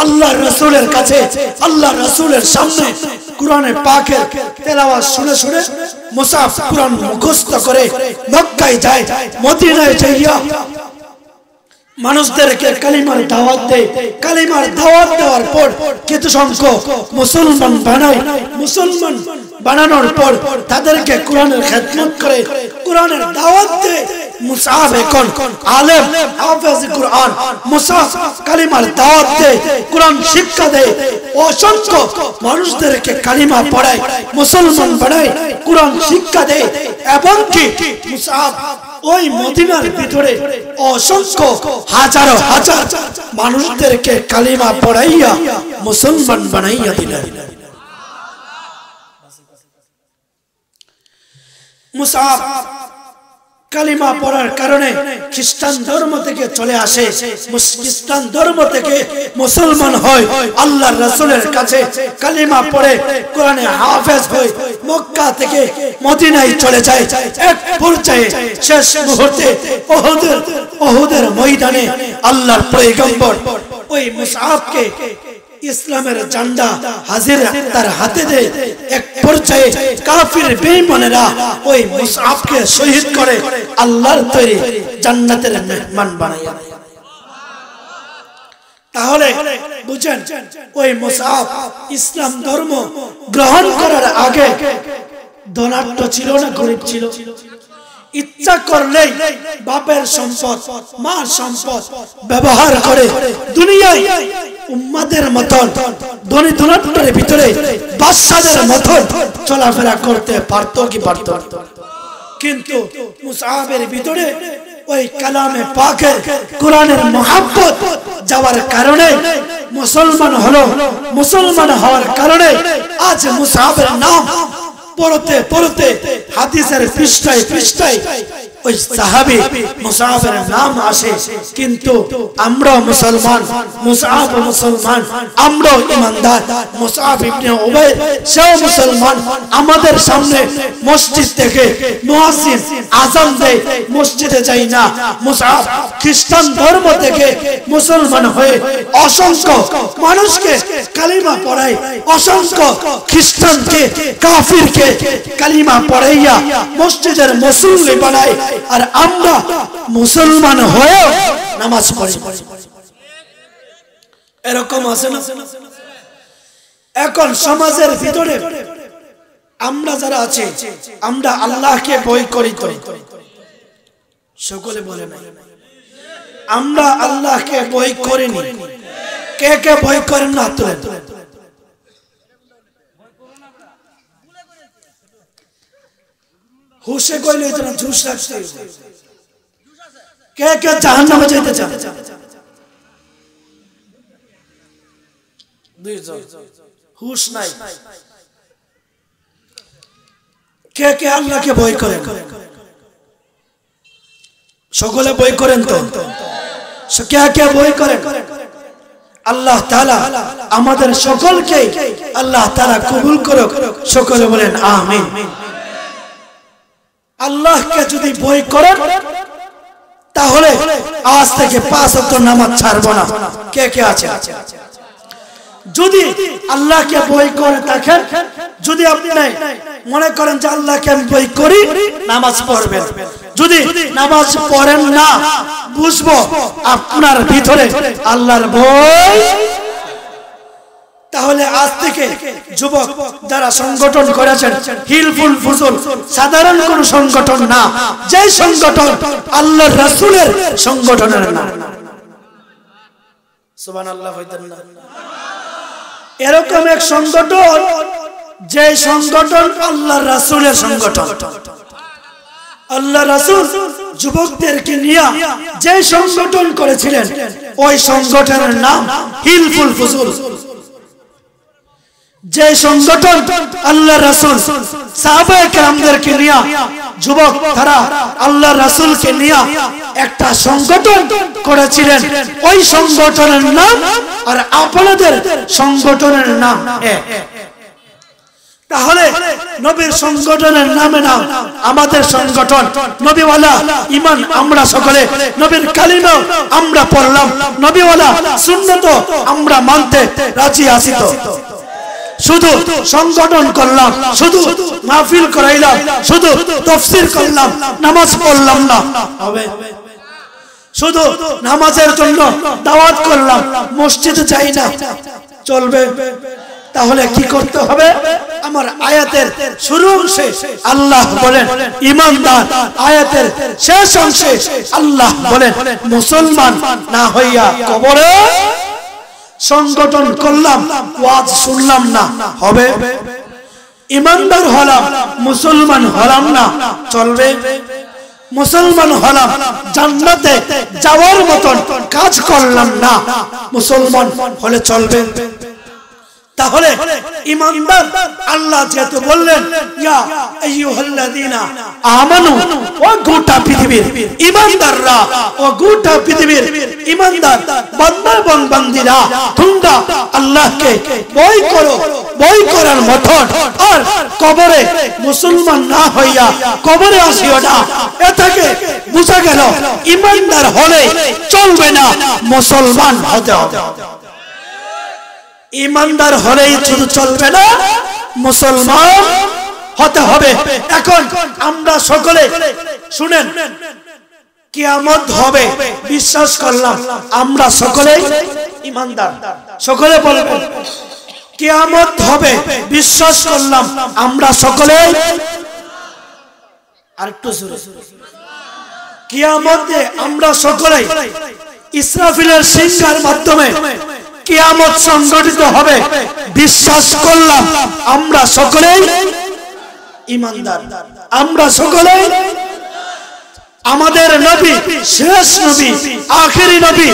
আল্লাহর রাসূলের কাছে, আল্লাহর রাসূলের সামনে কুরআনে পাকের তেলাওয়াত শুনে শুনে মুসআব কুরআন মুখস্থ করে মক্কায় যায়। মদিনায় যাইয়া মানুষদেরকে কালিমার দাওয়াত দেয়। কালিমার দাওয়াত দেওয়ার পর কিছু সংখ্যক মুসলমান বানায়। মুসলমান বানানোর পর তাদেরকে কোরআনের খেদমত করে, কোরআনের দাওয়াত দেয়। মুসআব এখন আলেম, হাফেজ কোরআন। মুসআব কালিমার দাওয়াত দেয়, কোরআন শিক্ষা দেয়, অসংখ্য মানুষদেরকে কালিমা পড়ায়, মুসলমান বানায়, কোরআন শিক্ষা দেয়। এবং কি মুসআব ওই মদিনার ভিতরে অসংখ্য হাজারো হাজার মানুষদেরকে কালিমা পড়াইয়া মুসলমান বানাইয়া দিলেন। মুসআব কালিমা পড়ার কারণে খ্রিস্টান ধর্ম থেকে চলে আসে, খ্রিস্টান ধর্ম থেকে মুসলমান হয়, আল্লাহর রাসূলের কাছে কালিমা পড়ে কোরআনে হাফেজ হয়, মক্কা থেকে মদিনায় চলে যায়। এক পর্যায়ে শেষ মুহূর্তে উহুদের ময়দানে আল্লাহর পয়গম্বর ওই মুসআবকে ইসলামের ঝান্ডা হাজির তার হাতে দেয়। এক পর্যায়ে কাফির বেঈমানেরা ওই মুসআবকে শহীদ করে আল্লাহর তৈরি জান্নাতের মেহমান বানায়। তাহলে বুঝেন ওই মুসআব ইসলাম ধর্ম গ্রহণ করার আগে ধনাঢ্য ছিল না গরিব ছিল? ইচ্ছা করলেই বাপের সম্পদ মার সম্পদ ব্যবহার করে দুনিয়ায় উম্মাদের মতন ধনী ধনাঢ্যের ভিতরে বাদশাদের মতন চলাফেরা করতে পারতো কি পারতো? কিন্তু মুসআবের ভিতরে ওই কালামে পাকের কোরআনের মহব্বত যাওয়ার কারণে মুসলমান হলো। মুসলমান হওয়ার কারণে আজ মুসআবের নাম পড়তে পড়তে হাদিসের পৃষ্ঠায় পৃষ্ঠায় ওই সাহাবী মুসআবের নাম আসে। কিন্তু আমরা মুসলমান, মুসআব মুসলমান, আমরা ইমানদার। মুসআব ইবনে উবাই সেও মুসলমান। আমাদের সামনে মসজিদ থেকে মুয়াজ্জিন আযান দেয়, মসজিদে যাই না। মুসআব খ্রিস্টান ধর্ম থেকে মুসলমান হয়ে অসংখ্য মানুষকে কালিমা পড়ায়, অসংখ্য খ্রিস্টানকে কাফিরকে কালিমা পড়াইয়া মসজিদের মুসল্লি বানায়। আর আমরা মুসলমান হয়ে নামাজ পড়ি। এরকম আছে না? এখন সমাজের ভিতরে আমরা যারা আছি, আমরা আল্লাহকে ভয় করি তো? সকলে বলে না আমরা আল্লাহকে ভয় করিনি। কে কে ভয় করেন না? তুলে হুশে কইলে তো জুস রাখতে। কে কে জাহান্নামে যেতে চান? হুশ নাই। কে কে আল্লাহকে ভয় করেন? সকলে ভয় করেন তো? কে কে ভয় করেন? আল্লাহ তাআলা আমাদের সকলকে আল্লাহ তাআলা কবুল করুক। সকলে বলেন আমিন। আল্লাহকে যদি ভয় করেন তাহলে আজ থেকে 5 ওয়াক্ত নামাজ ছাড়বো না। কে কে আছে? যদি আল্লাহকে ভয় করে থাকেন, যদি আপনি মনে করেন যে আল্লাহকে আমি ভয় করি, নামাজ পড়বেন। যদি নামাজ পড়েন না, বুঝবো আপনার ভিতরে আল্লাহর ভয়। তাহলে আজ থেকে যুবক যারা সংগঠন করেছেন, হিলফুল ফুজুল সাধারণ কোন সংগঠন না, যে সংগঠন আল্লাহর রাসূলের সংগঠনের নাম। সুবহানাল্লাহ। এরকম এক সংগঠন, যে সংগঠন আল্লাহর রাসূলের সংগঠন। আল্লাহ রাসূল যুবকদেরকে নিয়ে যে সংগঠন করেছিলেন, ওই সংগঠনের নাম হিলফুল ফুজুল। যে সংগঠন আল্লাহ রাসূল সাহাবায়ে কেরামদেরকে নিয়ে, যুবক তারা আল্লাহ রাসূলকে নিয়ে একটা সংগঠন করেছিলেন, ওই সংগঠনের নাম আর আপনাদের সংগঠনের নাম এক। তাহলে নবীর সংগঠনের নামে নাম আমাদের সংগঠন নবীওয়ালা ঈমান। আমরা সকলে নবীর কালিমা আমরা পড়লাম, নবীওয়ালা সুন্নাত আমরা মানতে রাজি আছি তো? শুধু সংগঠন করলাম, শুধু মাহফিল করাইলাম, শুধু তাফসীর করলাম, নামাজ পড়লাম না হবে? শুধু নামাজের জন্য দাওয়াত করলাম, মসজিদে যাই না চলবে? তাহলে কি করতে হবে? আমার আয়াতের শুরু অংশে আল্লাহ বলেন ঈমানদার, আয়াতের শেষ অংশে আল্লাহ বলেন মুসলমান না হইয়া কবরে সংগঠন করলাম, ওয়াজ শুনলাম না হবে? ঈমানদার হলাম, মুসলমান হলাম না চলবে? মুসলমান হলাম, জান্নাতে যাওয়ার মতন কাজ করলাম না, মুসলমান হলে চলবে? তাহলে ঈমানদার আল্লাহ যেহেতু বললেন ইয়া আইয়ুহাল্লাযীনা আমানু, ও গোটা পৃথিবীর ঈমানদাররা, ও গোটা পৃথিবীর ঈমানদার বান্দা এবং বান্দীরা, তোমরা আল্লাহকে ভয় করো, ভয় করার মতন আর কবরে মুসলমান না হইয়া কবরে আসিও না। এ থেকে বুঝা গেল ঈমানদার হলে চলবে না, মুসলমান হতে হবে। ঈমানদার হলেই শুধু চলবে না, মুসলমান হতে হবে। এখন আমরা সকলে শুনেন, কিয়ামত হবে বিশ্বাস করলাম, আমরা সকলে ঈমানদার। সকলে বলবেন কিয়ামত হবে, বিশ্বাস করলাম আমরা সকলে। আরেকটু জোরে, কিয়ামতে আমরা সকলে ইসরাফিলের শিঙ্গার মাধ্যমে কিয়ামত সংগঠিত হবে, বিশ্বাস করলাম আমরা সকলেই ঈমানদার। আমরা সকলেই আমাদের নবী শেষ নবী আখেরি নবী,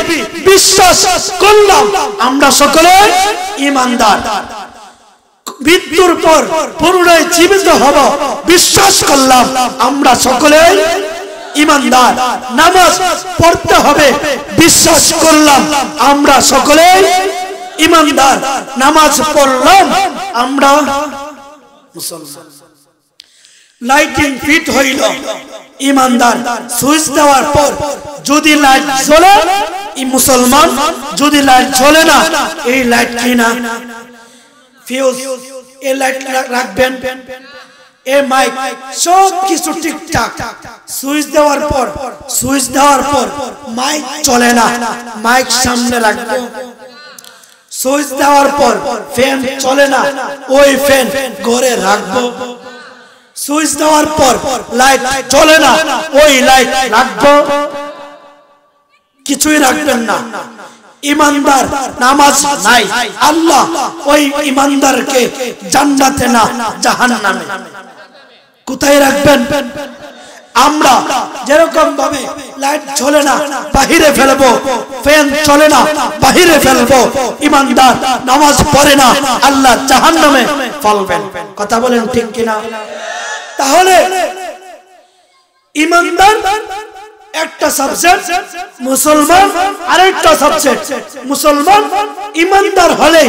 বিশ্বাস করলাম আমরা সকলে ঈমানদার। মৃত্যুর পর পুনরায় জীবিত হব, বিশ্বাস করলাম আমরা সকলে ঈমানদার। নামাজ পড়তে হবে, বিশ্বাস করলাম আমরা সকলে ঈমানদার। নামাজ পড়লাম আমরা মুসলমান। লাইটিং ফিট হইল, ঈমানদার। সুইচ দেওয়ার পর যদি লাইট জ্বলে মুসলমান, যদি লাইট জ্বলে না এই লাইট কিনা ফিউজ, এই লাইট রাখবেন, এই মাইক সব কিছু ঠিকঠাক। সুইচ দেওয়ার পর মাইক চলে না, মাইক সামনে রাখবো। সুইচ দেওয়ার পর ফ্যান চলে না, ওই ফ্যান ঘরে রাখবো। সুইচ দেওয়ার পর লাইট চলে না, ওই লাইট রাখবো। কিছুই রাখবেন না। ঈমানদার নামাজ নাই, আল্লাহ ওই ঈমানদারকে জান্নাতে না জাহান্নামে। কোথায় রাখবেন? আমরা যেরকম ভাবে লাইট চলে না বাহিরে ফেলবো, ফ্যান চলে না বাহিরে ফেলবো, ঈমানদার নামাজ পড়ে না আল্লাহ জাহান্নামে ফেলবেন। কথা বলেন ঠিক কিনা? তাহলে ঈমানদার একটা সাবজেক্ট, মুসলমান আরেকটা সাবজেক্ট। মুসলমান ঈমানদার হলে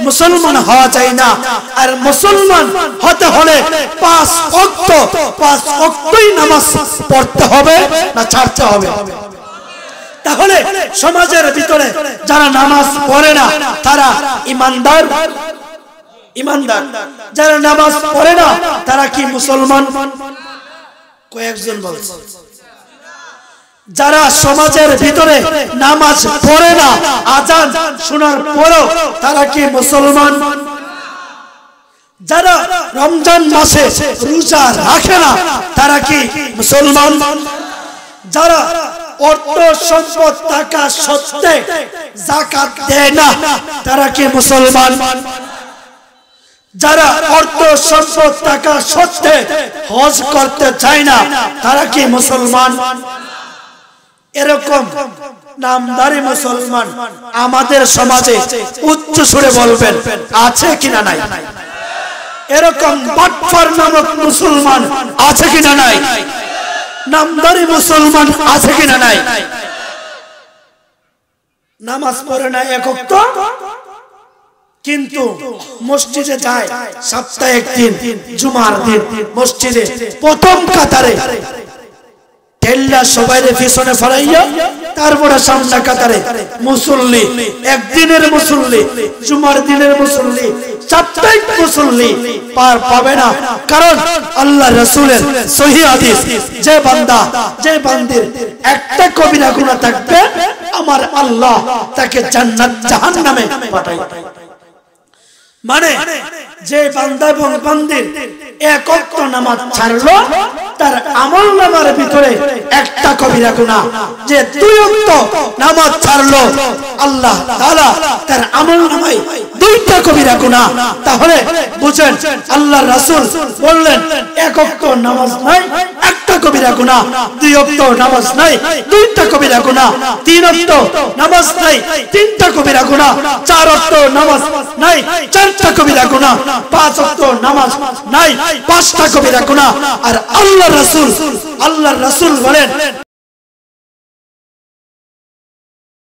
মুসলমান হওয়া যায় না, আর মুসলমান হতে হলে 5 ওয়াক্তই নামাজ পড়তে হবে না ছাড়তে হবে? তাহলে সমাজের ভিতরে যারা নামাজ পড়ে না তারা ঈমানদার? ঈমানদার যারা নামাজ পড়ে না তারা কি মুসলমান? কয়েকজন বলছে। যারা সমাজের ভিতরে নামাজ পড়ে না, আজান শোনার পরেও তারা কি মুসলমান? যারা রমজান মাসে রোজা রাখে না তারা কি মুসলমান? যারা অর্থ সম্পদ টাকা সত্ত্বে যাকাত দেয় না তারা কি মুসলমান? যারা অর্থ সম্পদ টাকা সত্ত্বে হজ করতে চায় না তারা কি মুসলমান? এরকম নামদারি মুসলমান আমাদের সমাজে উচ্চ সুরে বলবেন আছে কিনা নাই? এরকম বাটফার নামক মুসলমান আছে কিনা নাই? নামদারি মুসলমান আছে কিনা নাই? নামাজ পড়ে না এক ওয়াক্ত, কিন্তু মসজিদে যায় সপ্তাহে একদিন, জুমার দিন মসজিদে প্রথম কাতারে ঠেল্লা সবাইরে পিছনে ফলাইয়া তারপরে সামনে কাতারে মুসল্লি, একদিনের মুসল্লি, জুমার দিনের মুসল্লি, সাপ্তাহিক মুসল্লি পার পাবে না। কারণ আল্লাহ রাসূলের সহিহ হাদিস, যে বান্দা যে বান্দির একটা কবিরা গুনাহ থাকবে আমার আল্লাহ তাকে জান্নাত জাহান্নামে পাঠায়। মানে যে বান্দা এবং বান্দির এক ওয়াক্ত নামাজ ছাড়লো তার আমলনামার ভিতরে একটা কবিরা গুনাহ, যে 2 ওয়াক্ত নামাজ ছাড়লো আল্লাহ তাআলা তার আমলনামায় 2টা কবিরা গুনাহ। তাহলে বুঝেন আল্লাহর রাসূল বললেন এক ওয়াক্ত নামাজ নাই একটা কবিরা গুনাহ, 2 ওয়াক্ত নামাজ নাই 2টা কবিরা গুনাহ, 3 ওয়াক্ত নামাজ নাই 3টা কবিরা গুনাহ, 4 ওয়াক্ত নামাজ নাই 4টা কবিরা গুনাহ, 5 ওয়াক্ত নামাজ নাই 5টা কবিরা গুনাহ। আর আল্লাহর রাসূল বলেন